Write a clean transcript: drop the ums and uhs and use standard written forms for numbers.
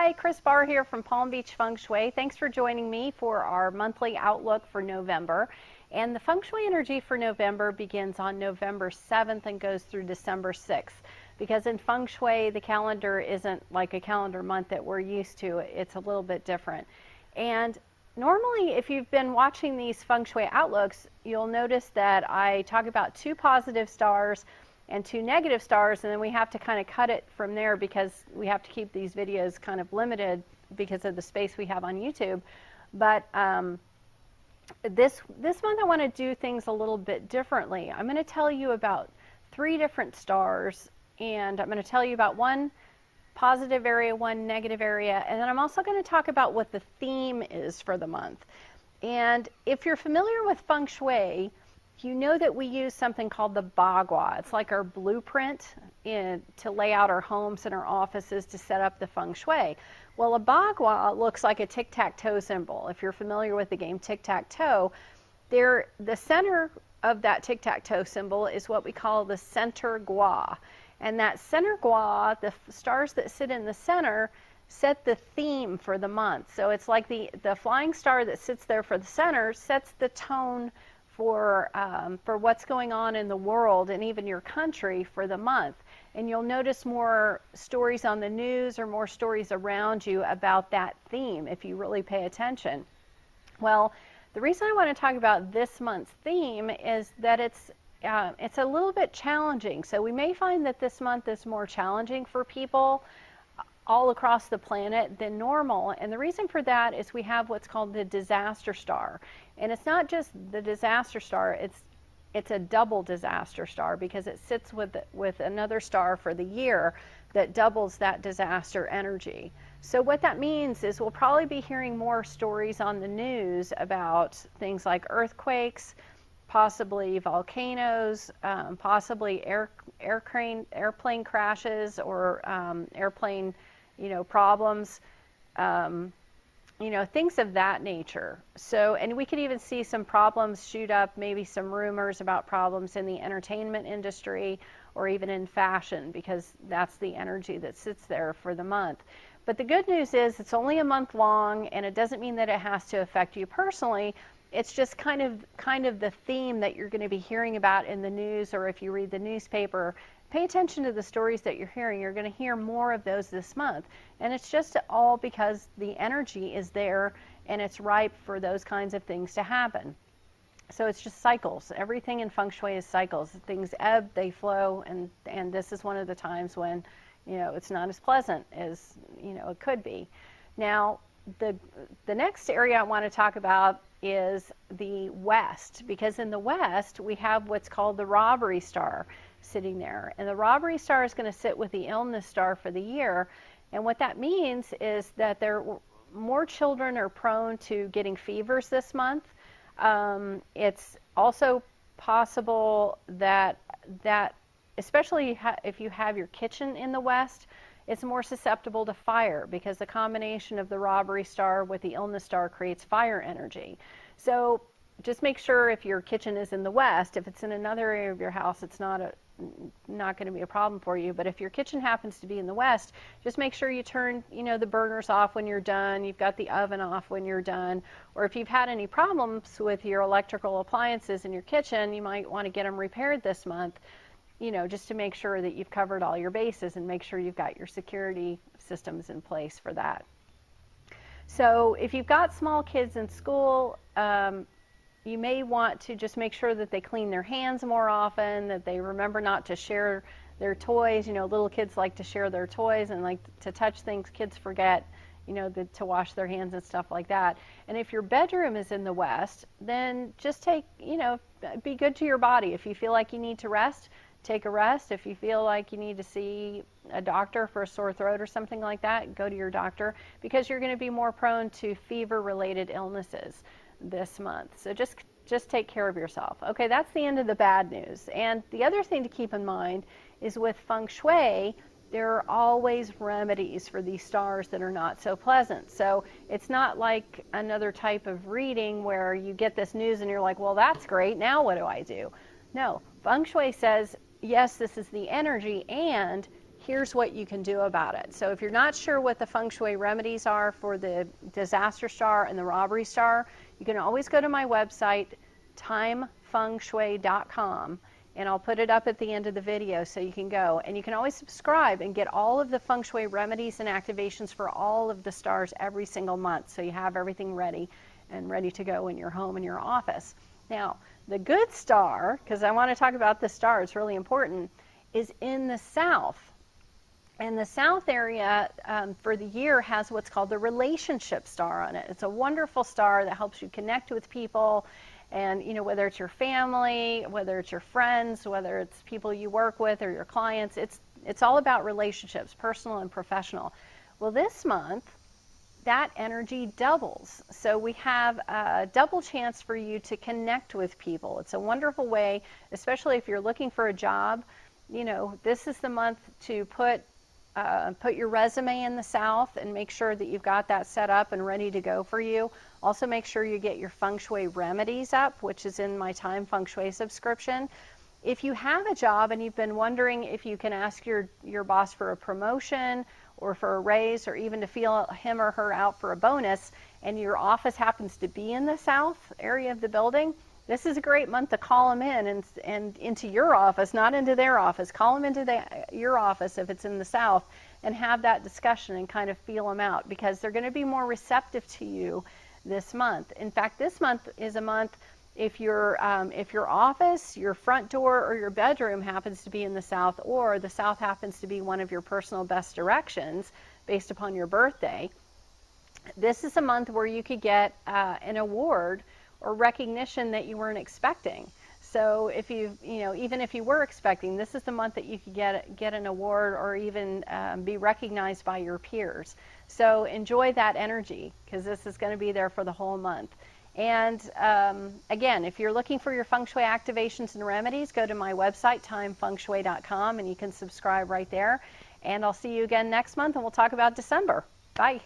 Hi, Chris Barr here from Palm Beach Feng Shui. Thanks for joining me for our monthly outlook for November. And the Feng Shui energy for November begins on November 7th and goes through December 6th. Because in Feng Shui, the calendar isn't like a calendar month that we're used to. It's a little bit different. And normally, if you've been watching these Feng Shui outlooks, you'll notice that I talk about 2 positive stars and 2 negative stars, and then we have to kind of cut it from there because we have to keep these videos kind of limited because of the space we have on YouTube. But this month I want to do things a little bit differently. I'm going to tell you about 3 different stars, and I'm going to tell you about 1 positive area, 1 negative area, and then I'm also going to talk about what the theme is for the month. And if you're familiar with Feng Shui, you know that we use something called the bagua. It's like our blueprint to lay out our homes and our offices to set up the Feng Shui. Well, a bagua looks like a tic-tac-toe symbol. If you're familiar with the game tic-tac-toe, the center of that tic-tac-toe symbol is what we call the center gua. And that center gua, the stars that sit in the center, set the theme for the month. So it's like the flying star that sits there for the center sets the tone for what's going on in the world and even your country for the month. And you'll notice more stories on the news or more stories around you about that theme if you really pay attention. Well, the reason I want to talk about this month's theme is that it's a little bit challenging. So we may find that this month is more challenging for people all across the planet than normal. And the reason for that is we have what's called the disaster star. And it's not just the disaster star, it's a double disaster star because it sits with another star for the year that doubles that disaster energy. So what that means is we'll probably be hearing more stories on the news about things like earthquakes, possibly volcanoes, possibly airplane crashes or airplane problems, things of that nature. So, and we could even see some problems shoot up, maybe some rumors about problems in the entertainment industry or even in fashion, because that's the energy that sits there for the month. But the good news is it's only a month long, and it doesn't mean that it has to affect you personally. It's just kind of the theme that you're going to be hearing about in the news, or if you read the newspaper. Pay attention to the stories that you're hearing. You're going to hear more of those this month. And it's just all because the energy is there and it's ripe for those kinds of things to happen. So it's just cycles. Everything in Feng Shui is cycles. Things ebb, they flow, and this is one of the times when, it's not as pleasant as, it could be. Now, the next area I want to talk about is the West, because in the West we have what's called the robbery star sitting there, and the robbery star is going to sit with the illness star for the year. And what that means is that more children are prone to getting fevers this month. It's also possible that especially if you have your kitchen in the West, it's more susceptible to fire because the combination of the robbery star with the illness star creates fire energy. So just make sure if your kitchen is in the West, if it's in another area of your house, it's not going to be a problem for you. But if your kitchen happens to be in the West, just make sure you turn, the burners off when you're done. You've got the oven off when you're done. Or if you've had any problems with your electrical appliances in your kitchen, you might want to get them repaired this month, just to make sure that you've covered all your bases and make sure you've got your security systems in place for that. So if you've got small kids in school, you may want to just make sure that they clean their hands more often, that they remember not to share their toys. Little kids like to share their toys and like to touch things. Kids forget, to wash their hands and stuff like that. And if your bedroom is in the West, then just be good to your body. If you feel like you need to rest, take a rest. If you feel like you need to see a doctor for a sore throat or something like that, go to your doctor, because you're going to be more prone to fever-related illnesses this month. So just take care of yourself. Okay, that's the end of the bad news. And the other thing to keep in mind is with Feng Shui, there are always remedies for these stars that are not so pleasant. So it's not like another type of reading where you get this news and you're like, well, that's great, now what do I do? No, Feng Shui says, yes, this is the energy, and here's what you can do about it. So if you're not sure what the Feng Shui remedies are for the disaster star and the robbery star, you can always go to my website, timefengshui.com, and I'll put it up at the end of the video so you can go. And you can always subscribe and get all of the Feng Shui remedies and activations for all of the stars every single month, so you have everything ready and ready to go in your home and your office. Now, the good star, because I want to talk about this star, it's really important, is in the south. And the south area for the year has what's called the relationship star on it. It's a wonderful star that helps you connect with people, and whether it's your family, whether it's your friends, whether it's people you work with or your clients, it's all about relationships, personal and professional. Well, this month, that energy doubles. So we have a double chance for you to connect with people. It's a wonderful way, especially if you're looking for a job. This is the month to put your resume in the south and make sure that you've got that set up and ready to go for you. Also make sure you get your Feng Shui remedies up, which is in my Time Feng Shui subscription. If you have a job and you've been wondering if you can ask your boss for a promotion or for a raise, or even to feel him or her out for a bonus, and your office happens to be in the south area of the building, this is a great month to call them in and into your office, not into their office. Call them into your office if it's in the south, and have that discussion and kind of feel them out, because they're going to be more receptive to you this month. In fact, this month is a month, if your office, your front door, or your bedroom happens to be in the south, or the south happens to be one of your personal best directions based upon your birthday, this is a month where you could get an award or recognition that you weren't expecting. So if even if you were expecting, this is the month that you could get an award, or even be recognized by your peers. So enjoy that energy, because this is going to be there for the whole month. And again, if you're looking for your Feng Shui activations and remedies, go to my website, timefengshui.com, and you can subscribe right there. And I'll see you again next month, and we'll talk about December. Bye.